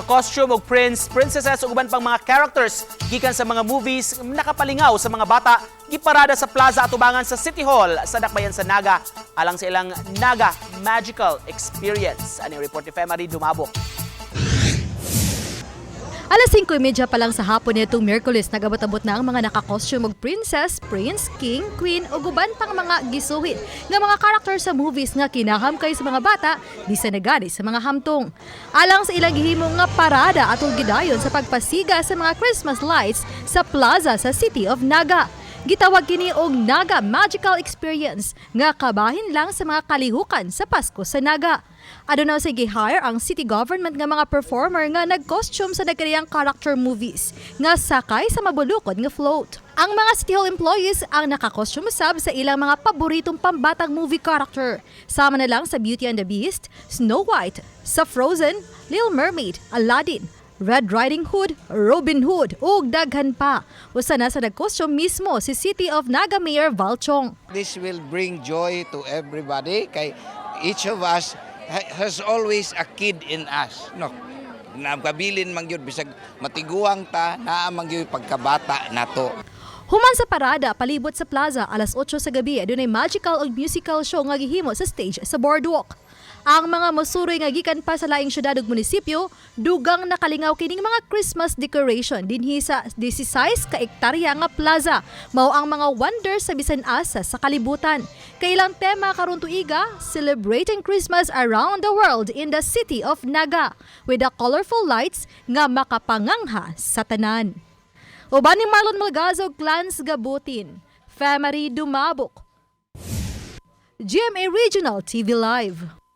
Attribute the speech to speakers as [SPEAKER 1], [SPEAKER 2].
[SPEAKER 1] costume og prince, princesses ug uban pang mga characters gikan sa mga movies nakapalingaw sa mga bata giparada sa plaza atubangan sa City Hall sa Dakbayan sa Naga alang sa ilang Naga Magical Experience. Ani report ni Femari Dumabok.
[SPEAKER 2] Alas 5:30 pa lang sa hapon nitong Miyerkules nagabot-abot na ang mga naka-costume og princess, prince, king, queen o guban pang mga gisuhit nga mga karakter sa movies nga kinahamkay sa mga bata di sa nagani sa mga hamtong. Alang sa ilang gihimo nga parada atol gidayon sa pagpasiga sa mga Christmas lights sa plaza sa City of Naga. Gitawag kini og Naga Magical Experience nga kabahin lang sa mga kalihukan sa Pasko sa Naga. Aduna sa gi-hire ang city government nga mga performer nga nag-costume sa nagkariyang character movies nga sakay sa mabulukod nga float. Ang mga City Hall employees ang naka-costume sab sa ilang mga paboritong pambatang movie character. Sama na lang sa Beauty and the Beast, Snow White, sa Frozen, Little Mermaid, Aladdin, Red Riding Hood, Robin Hood ug daghan pa. Usa na sa nag-costume mismo si City of Naga Mayor Val Chong.
[SPEAKER 3] This will bring joy to everybody kay each of us has always a kid in us. No. Nagkabilin man gyud bisag matiguang ta naa man gyud pagkabata nato.
[SPEAKER 2] Human sa parada palibot sa plaza alas 8 sa gabi adunay magical ug musical show nga gihimo sa stage sa boardwalk. Ang mga mosuroy nga gikan pa sa laing syudad ug munisipyo dugang nakalingaw kining mga Christmas decoration dinhi sa 16 ka ektarya nga plaza. Mao ang mga wonders sa bisan asa sa kalibutan. Kailang tema karon tuiga, celebrating Christmas around the world in the City of Naga with the colorful lights nga makapangangha sa tanan. Uban ni Marlon Malgazo, Clans Gabutin, Femari Dumabok, GMA Regional TV Live.